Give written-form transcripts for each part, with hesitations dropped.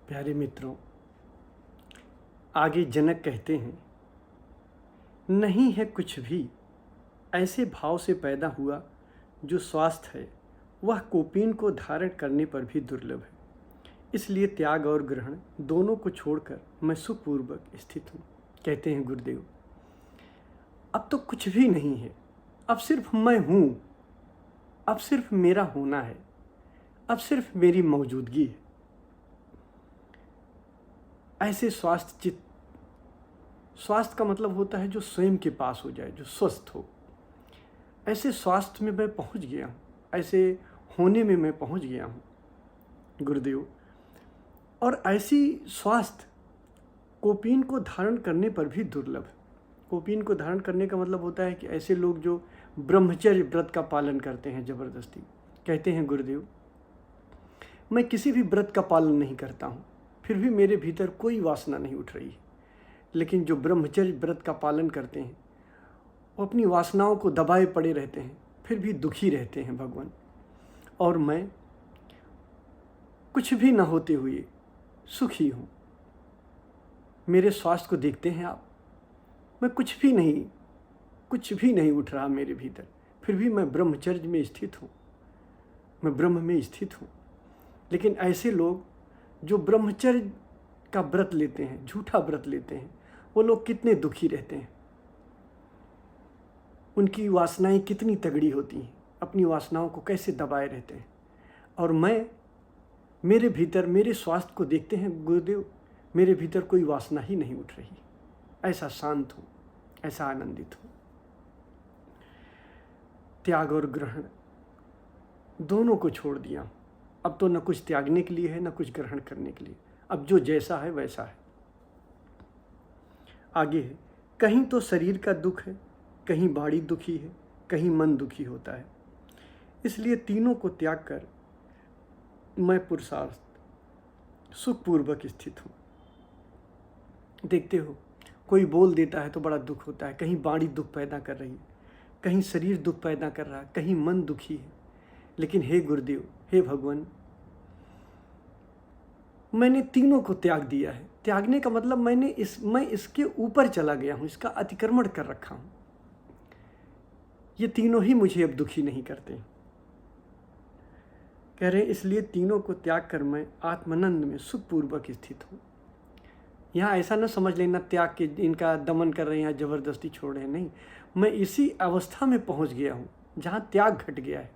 प्यारे मित्रों, आगे जनक कहते हैं, नहीं है कुछ भी ऐसे भाव से पैदा हुआ जो स्वास्थ्य है, वह कोपीन को धारण करने पर भी दुर्लभ है। इसलिए त्याग और ग्रहण दोनों को छोड़कर मैं सुखपूर्वक स्थित हूँ। कहते हैं गुरुदेव, अब तो कुछ भी नहीं है, अब सिर्फ मैं हूँ, अब सिर्फ मेरा होना है, अब सिर्फ मेरी मौजूदगी है। ऐसे स्वास्थ्य का मतलब होता है जो स्वयं के पास हो जाए, जो स्वस्थ हो। ऐसे स्वास्थ्य में मैं पहुंच गया हूँ, ऐसे होने में मैं पहुंच गया हूँ गुरुदेव। और ऐसी स्वास्थ्य कोपीन को धारण करने पर भी दुर्लभ है। कोपीन को धारण करने का मतलब होता है कि ऐसे लोग जो ब्रह्मचर्य व्रत का पालन करते हैं जबरदस्ती। कहते हैं गुरुदेव, मैं किसी भी व्रत का पालन नहीं करता हूँ, फिर भी मेरे भीतर कोई वासना नहीं उठ रही है। लेकिन जो ब्रह्मचर्य व्रत का पालन करते हैं वो अपनी वासनाओं को दबाए पड़े रहते हैं, फिर भी दुखी रहते हैं भगवान। और मैं कुछ भी न होते हुए सुखी हूँ। मेरे स्वास्थ्य को देखते हैं आप, मैं कुछ भी नहीं उठ रहा मेरे भीतर, फिर भी मैं ब्रह्मचर्य में स्थित हूँ, मैं ब्रह्म में स्थित हूँ। लेकिन ऐसे लोग जो ब्रह्मचर्य का व्रत लेते हैं, झूठा व्रत लेते हैं, वो लोग कितने दुखी रहते हैं। उनकी वासनाएं कितनी तगड़ी होती हैं, अपनी वासनाओं को कैसे दबाए रहते हैं। और मेरे भीतर मेरे स्वास्थ्य को देखते हैं गुरुदेव, मेरे भीतर कोई वासना ही नहीं उठ रही। ऐसा शांत हूँ, ऐसा आनंदित हूँ। त्याग और ग्रहण दोनों को छोड़ दिया। अब तो न कुछ त्यागने के लिए है, न कुछ ग्रहण करने के लिए। अब जो जैसा है वैसा है। आगे है, कहीं तो शरीर का दुख है, कहीं बाड़ी दुखी है, कहीं मन दुखी होता है। इसलिए तीनों को त्याग कर मैं पुरुषार्थ सुखपूर्वक स्थित हूँ। देखते हो, कोई बोल देता है तो बड़ा दुख होता है। कहीं बाड़ी दुख पैदा कर रही है, कहीं शरीर दुख पैदा कर रहा है, कहीं मन दुखी है। लेकिन हे गुरुदेव, हे भगवान, मैंने तीनों को त्याग दिया है। त्यागने का मतलब मैं इसके ऊपर चला गया हूँ, इसका अतिक्रमण कर रखा हूँ। ये तीनों ही मुझे अब दुखी नहीं करते। कह रहे हैं, इसलिए तीनों को त्याग कर मैं आत्मानंद में सुखपूर्वक स्थित हूँ। यहाँ ऐसा न समझ लेना त्याग के इनका दमन कर रहे हैं या जबरदस्ती छोड़ रहे हैं, नहीं। मैं इसी अवस्था में पहुँच गया हूँ जहाँ त्याग घट गया है।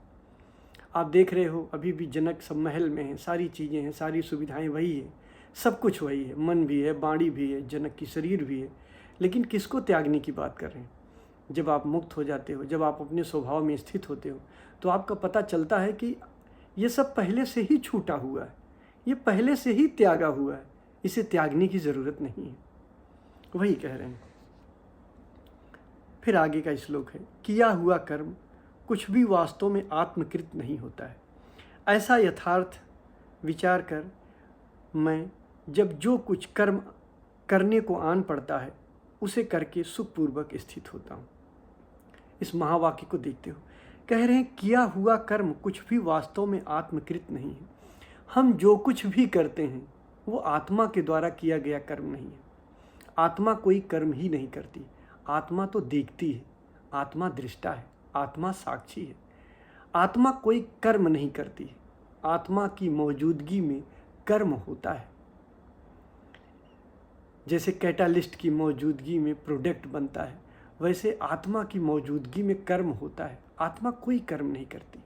आप देख रहे हो, अभी भी जनक सब महल में हैं, सारी चीज़ें हैं, सारी सुविधाएं वही है, सब कुछ वही है। मन भी है, बाड़ी भी है, जनक की शरीर भी है। लेकिन किसको त्यागने की बात कर रहे हैं? जब आप मुक्त हो जाते हो, जब आप अपने स्वभाव में स्थित होते हो, तो आपका पता चलता है कि ये सब पहले से ही छूटा हुआ है, ये पहले से ही त्यागा हुआ है, इसे त्यागने की ज़रूरत नहीं है। वही कह रहे हैं। फिर आगे का श्लोक है, किया हुआ कर्म कुछ भी वास्तव में आत्मकृत नहीं होता है। ऐसा यथार्थ विचार कर मैं जब जो कुछ कर्म करने को आन पड़ता है उसे करके सुखपूर्वक स्थित होता हूँ। इस महावाक्य को देखते हो, कह रहे हैं, किया हुआ कर्म कुछ भी वास्तव में आत्मकृत नहीं है। हम जो कुछ भी करते हैं वो आत्मा के द्वारा किया गया कर्म नहीं है। आत्मा कोई कर्म ही नहीं करती। आत्मा तो देखती है, आत्मा दृष्टा है, आत्मा साक्षी है। आत्मा कोई कर्म नहीं करती है। आत्मा की मौजूदगी में कर्म होता है। जैसे कैटालिस्ट की मौजूदगी में प्रोडक्ट बनता है, वैसे आत्मा की मौजूदगी में कर्म होता है। आत्मा कोई कर्म नहीं करती।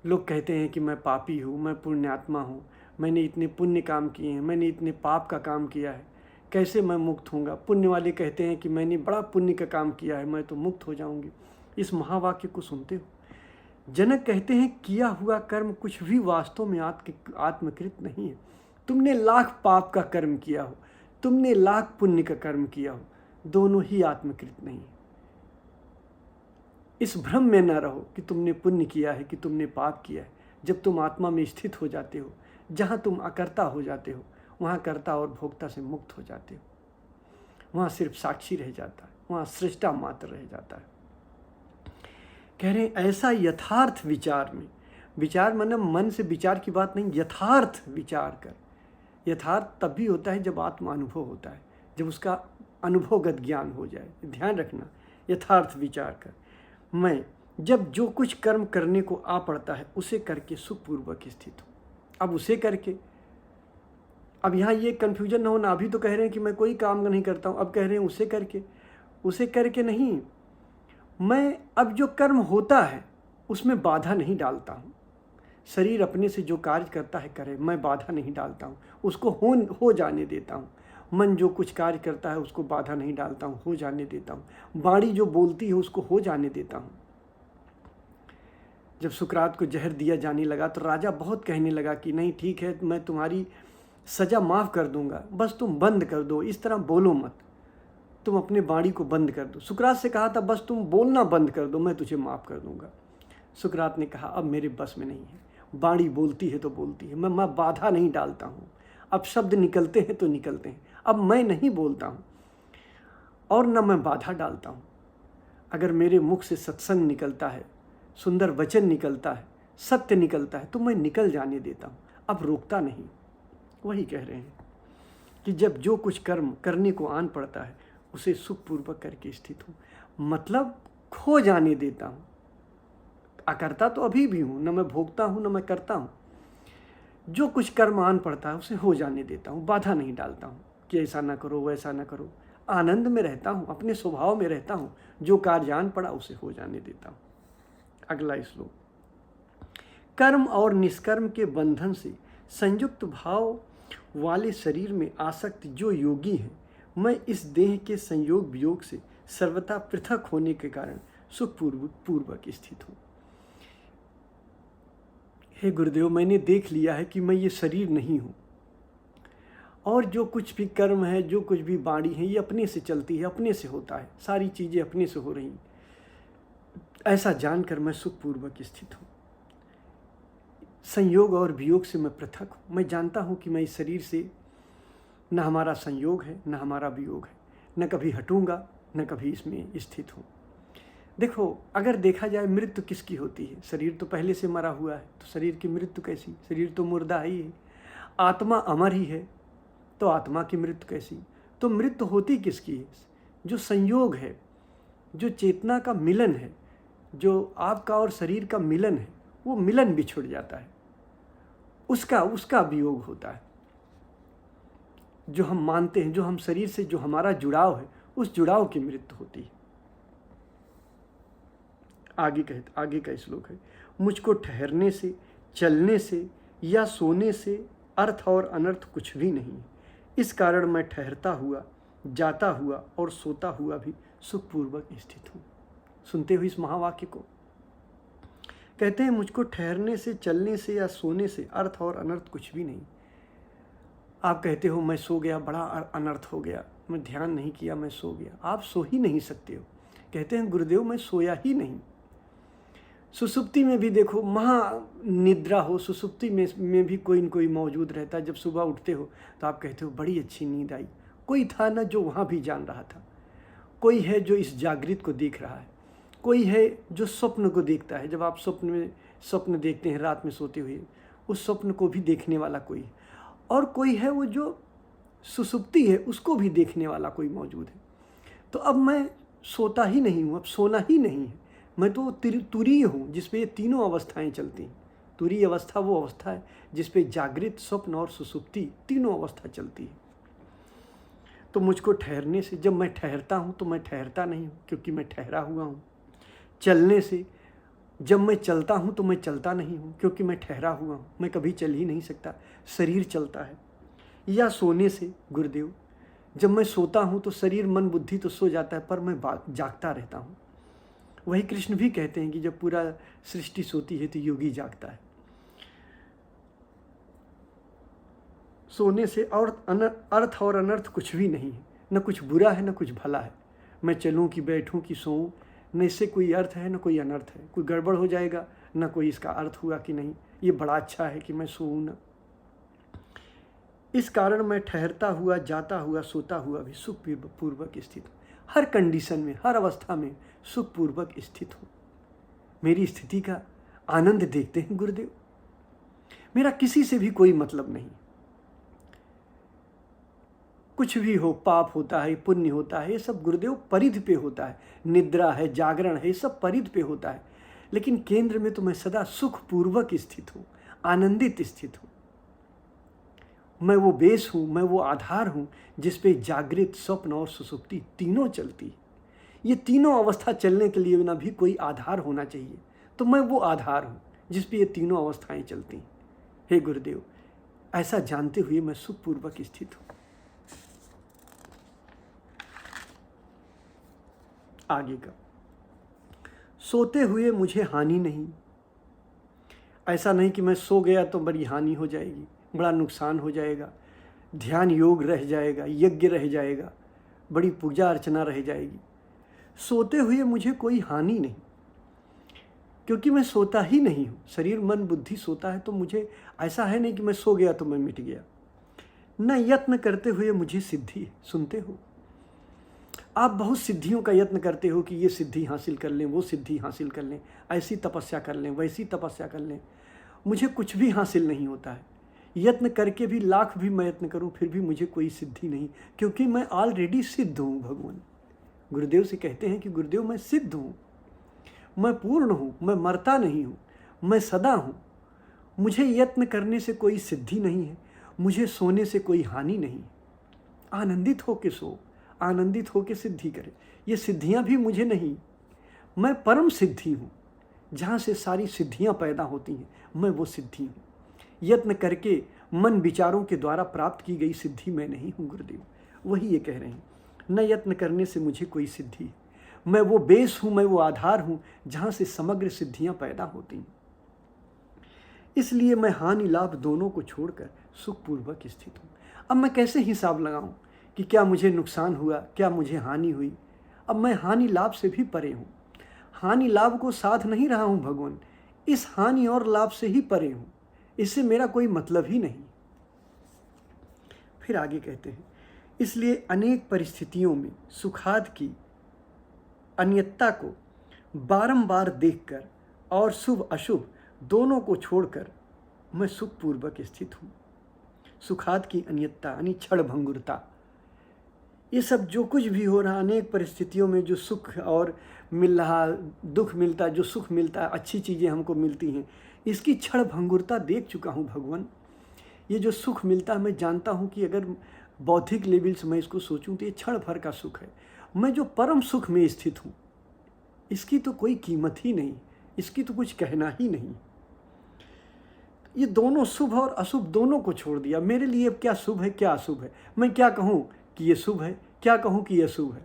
लोग कहते हैं कि मैं पापी हूँ, मैं पुण्यात्मा हूँ, मैंने इतने पुण्य काम किए हैं, मैंने इतने पाप का काम किया है, कैसे मैं मुक्त होऊंगा। पुण्य वाले कहते हैं कि मैंने बड़ा पुण्य का काम किया है, मैं तो मुक्त हो जाऊंगी। इस महावाक्य को सुनते हो। जनक कहते हैं, किया हुआ कर्म कुछ भी वास्तव में आत्मकृत नहीं है। तुमने लाख पाप का कर्म किया हो, तुमने लाख पुण्य का कर्म किया हो, दोनों ही आत्मकृत नहीं है। इस भ्रम में न रहो कि तुमने पुण्य किया है, कि तुमने पाप किया है। जब तुम आत्मा में स्थित हो जाते हो, जहाँ तुम अकर्ता हो जाते हो, वहाँ कर्ता और भोक्ता से मुक्त हो जाते हो। वहाँ सिर्फ साक्षी रह जाता है, वहाँ सृष्टा मात्र रह जाता है। कह रहे हैं, ऐसा यथार्थ विचार में, विचार मतलब मन से विचार की बात नहीं, यथार्थ विचार कर यथार्थ तब भी होता है जब आत्म अनुभव होता है, जब उसका अनुभवगत ज्ञान हो जाए। ध्यान रखना, यथार्थ विचार कर। मैं जब जो कुछ कर्म करने को आ पड़ता है उसे करके सुखपूर्वक स्थित हूँ। अब उसे करके, अब यहाँ ये कन्फ्यूजन ना होना, अभी तो कह रहे हैं कि मैं कोई काम नहीं करता हूँ, अब कह रहे हैं उसे करके। उसे करके नहीं, मैं अब जो कर्म होता है उसमें बाधा नहीं डालता हूँ। शरीर अपने से जो कार्य करता है करे, मैं बाधा नहीं डालता हूँ, उसको हो जाने देता हूँ। मन जो कुछ कार्य करता है उसको बाधा नहीं डालता हूँ, हो जाने देता हूँ। वाणी जो बोलती है उसको हो जाने देता हूँ। जब सुकरात को जहर दिया जाने लगा तो राजा बहुत कहने लगा कि नहीं ठीक है, मैं तुम्हारी सज़ा माफ़ कर दूंगा, बस तुम बंद कर दो, इस तरह बोलो मत, तुम अपने वाणी को बंद कर दो। सुकरात से कहा था बस तुम बोलना बंद कर दो, मैं तुझे माफ़ कर दूंगा। सुकरात ने कहा अब मेरे बस में नहीं है, वाणी बोलती है तो बोलती है, मैं बाधा नहीं डालता हूँ। अब शब्द निकलते हैं तो निकलते हैं, अब मैं नहीं बोलता हूँ और न मैं बाधा डालता हूँ। अगर मेरे मुख से सत्संग निकलता है, सुंदर वचन निकलता है, सत्य निकलता है तो मैं निकल जाने देता हूँ, अब रोकता नहीं। वही कह रहे हैं कि जब जो कुछ कर्म करने को आन पड़ता है उसे सुखपूर्वक करके स्थित हूँ, मतलब खो जाने देता हूँ। अकर्ता तो अभी भी हूँ, न मैं भोगता हूँ न मैं करता हूँ। जो कुछ कर्म आन पड़ता है उसे हो जाने देता हूँ, बाधा नहीं डालता हूँ कि ऐसा ना करो वैसा ना करो। आनंद में रहता हूँ, अपने स्वभाव में रहता हूँ, जो कार्य आन पड़ा उसे हो जाने देता हूँ। अगला श्लोक, कर्म और निष्कर्म के बंधन से संयुक्त भाव वाले शरीर में आसक्त जो योगी हैं, मैं इस देह के संयोग वियोग से सर्वथा पृथक होने के कारण सुखपूर्वक स्थित हूँ। हे गुरुदेव, मैंने देख लिया है कि मैं ये शरीर नहीं हूँ और जो कुछ भी कर्म है, जो कुछ भी वाणी है, ये अपने से चलती है, अपने से होता है, सारी चीज़ें अपने से हो रही। ऐसा जानकर मैं सुखपूर्वक स्थित हूँ। संयोग और वियोग से मैं पृथक हूँ। मैं जानता हूँ कि मैं इस शरीर से न हमारा संयोग है न हमारा वियोग है, न कभी हटूंगा न कभी इसमें स्थित हूँ। देखो, अगर देखा जाए मृत्यु किसकी होती है? शरीर तो पहले से मरा हुआ है, तो शरीर की मृत्यु कैसी? शरीर तो मुर्दा ही है। आत्मा अमर ही है, तो आत्मा की मृत्यु कैसी? तो मृत्यु होती किसकी है? जो संयोग है, जो चेतना का मिलन है, जो आपका और शरीर का मिलन है, वो मिलन बिछुड़ जाता है, उसका वियोग होता है। जो हम मानते हैं, जो हम शरीर से जो हमारा जुड़ाव है, उस जुड़ाव की मृत्यु होती है। आगे का श्लोक है, मुझको ठहरने से, चलने से या सोने से अर्थ और अनर्थ कुछ भी नहीं, इस कारण मैं ठहरता हुआ, जाता हुआ और सोता हुआ भी सुखपूर्वक स्थित हूँ। सुनते हुए इस महावाक्य को कहते हैं, मुझको ठहरने से, चलने से या सोने से अर्थ और अनर्थ कुछ भी नहीं। आप कहते हो मैं सो गया, बड़ा अनर्थ हो गया, मैं ध्यान नहीं किया, मैं सो गया। आप सो ही नहीं सकते हो। कहते हैं गुरुदेव मैं सोया ही नहीं। सुसुप्ति में भी देखो, महा निद्रा हो, सुसुप्ति में भी कोई न कोई मौजूद रहता है। जब सुबह उठते हो तो आप कहते हो बड़ी अच्छी नींद आई। कोई था ना जो वहाँ भी जान रहा था, कोई है जो इस जागृत को देख रहा है, कोई है जो स्वप्न को देखता है। जब आप स्वप्न देखते हैं रात में सोते हुए, उस स्वप्न को भी देखने वाला कोई है, और कोई है वो जो सुसुप्ति है उसको भी देखने वाला कोई मौजूद है। तो अब मैं सोता ही नहीं हूँ, अब सोना ही नहीं है, मैं तो तुरीय हूँ जिसपे ये तीनों अवस्थाएं चलती हैं। तुरीय अवस्था वो अवस्था है जिसपे जागृत, स्वप्न और सुसुप्ति तीनों अवस्था चलती है। तो मुझको ठहरने से, जब मैं ठहरता हूँ तो मैं ठहरता नहीं हूँ क्योंकि मैं ठहरा हुआ हूँ। चलने से, जब मैं चलता हूँ तो मैं चलता नहीं हूँ क्योंकि मैं ठहरा हुआ हूँ, मैं कभी चल ही नहीं सकता, शरीर चलता है। या सोने से गुरुदेव, जब मैं सोता हूँ तो शरीर मन बुद्धि तो सो जाता है पर मैं जागता रहता हूँ। वही कृष्ण भी कहते हैं कि जब पूरा सृष्टि सोती है तो योगी जागता है। सोने से और अर्थ और अनर्थ कुछ भी नहीं है, न कुछ बुरा है न कुछ भला है। मैं चलूँ कि बैठूँ कि सोऊँ, न इससे कोई अर्थ है न कोई अनर्थ है। कोई गड़बड़ हो जाएगा न कोई इसका अर्थ हुआ कि नहीं ये बड़ा अच्छा है कि मैं सोऊँ न। इस कारण मैं ठहरता हुआ, जाता हुआ, सोता हुआ भी सुखपूर्वक स्थित हूँ। हर कंडीशन में, हर अवस्था में सुखपूर्वक स्थित हूँ। मेरी स्थिति का आनंद देखते हैं गुरुदेव। मेरा किसी से भी कोई मतलब नहीं। कुछ भी हो, पाप होता है, पुण्य होता है, ये सब गुरुदेव परिधि पे होता है। निद्रा है, जागरण है, ये सब परिधि पे होता है। लेकिन केंद्र में तो मैं सदा सुखपूर्वक स्थित हूँ, आनंदित स्थित हूँ। मैं वो बेस हूँ, मैं वो आधार हूँ जिस पे जागृत, स्वप्न और सुसुप्ति तीनों चलती। ये तीनों अवस्था चलने के लिए ना भी कोई आधार होना चाहिए। तो मैं वो आधार हूँ जिस पे ये तीनों अवस्थाएं चलती। हे गुरुदेव, ऐसा जानते हुए मैं सुखपूर्वक स्थित हूँ। आगे का, सोते हुए मुझे हानि नहीं। ऐसा नहीं कि मैं सो गया तो बड़ी हानि हो जाएगी, बड़ा नुकसान हो जाएगा, ध्यान योग रह जाएगा, यज्ञ रह जाएगा, बड़ी पूजा अर्चना रह जाएगी। सोते हुए मुझे कोई हानि नहीं, क्योंकि मैं सोता ही नहीं हूँ। शरीर मन बुद्धि सोता है तो मुझे ऐसा है नहीं कि मैं सो गया तो मैं मिट गया। न यत्न करते हुए मुझे सिद्धि है। सुनते हो, आप बहुत सिद्धियों का यत्न करते हो कि ये सिद्धि हासिल कर लें, वो सिद्धि हासिल कर लें, ऐसी तपस्या कर लें, वैसी तपस्या कर लें। मुझे कुछ भी हासिल नहीं होता है। यत्न करके भी, लाख भी मैं यत्न करूं, फिर भी मुझे कोई सिद्धि नहीं, क्योंकि मैं ऑलरेडी सिद्ध हूं। भगवान गुरुदेव से कहते हैं कि गुरुदेव मैं सिद्ध हूं, मैं पूर्ण हूं, मैं मरता नहीं हूं, मैं सदा हूं। मुझे यत्न करने से कोई सिद्धि नहीं है, मुझे सोने से कोई हानि नहीं। आनंदित होके सो, आनंदित होके सिद्धि करे। ये सिद्धियां भी मुझे नहीं, मैं परम सिद्धि हूँ, जहाँ से सारी सिद्धियां पैदा होती हैं, मैं वो सिद्धि हूँ। यत्न करके मन विचारों के द्वारा प्राप्त की गई सिद्धि मैं नहीं हूँ। गुरुदेव वही ये कह रहे हैं, न यत्न करने से मुझे कोई सिद्धि है। मैं वो बेस हूँ, मैं वो आधार हूँ जहाँ से समग्र सिद्धियां पैदा होती हैं। इसलिए मैं हानि लाभ दोनों को छोड़कर सुखपूर्वक स्थित हूँ। अब मैं कैसे हिसाब लगाऊं कि क्या मुझे नुकसान हुआ, क्या मुझे हानि हुई? अब मैं हानि लाभ से भी परे हूँ, हानि लाभ को साथ नहीं रहा हूँ भगवान, इस हानि और लाभ से ही परे हूँ, इससे मेरा कोई मतलब ही नहीं। फिर आगे कहते हैं, इसलिए अनेक परिस्थितियों में सुखाद की अन्यता को बारंबार देखकर और शुभ अशुभ दोनों को छोड़कर मैं सुखपूर्वक स्थित हूँ। सुखाद की अन्यता यानी क्षण भंगुरता, ये सब जो कुछ भी हो रहा, अनेक परिस्थितियों में जो सुख और मिल रहा, दुख मिलता, जो सुख मिलता है, अच्छी चीज़ें हमको मिलती हैं, इसकी क्षण भंगुरता देख चुका हूँ भगवान। ये जो सुख मिलता है, मैं जानता हूँ कि अगर बौद्धिक लेवल से मैं इसको सोचूं तो ये क्षण भर का सुख है। मैं जो परम सुख में स्थित हूँ, इसकी तो कोई कीमत ही नहीं, इसकी तो कुछ कहना ही नहीं। ये दोनों शुभ और अशुभ दोनों को छोड़ दिया। मेरे लिए क्या शुभ है, क्या अशुभ है? मैं क्या कहूँ कि ये शुभ है, क्या कहूँ कि ये अशुभ है?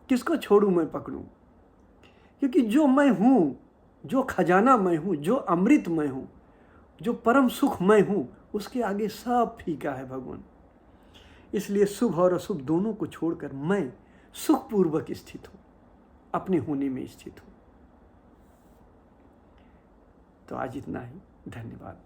किसको छोड़ूं, मैं पकड़ूं? क्योंकि जो मैं हूँ, जो खजाना मैं हूँ, जो अमृत मैं हूँ, जो परम सुख मैं हूँ, उसके आगे सब फीका है भगवान। इसलिए शुभ और अशुभ दोनों को छोड़कर मैं सुखपूर्वक स्थित हूँ, अपने होने में स्थित हूँ। तो आज इतना ही, धन्यवाद।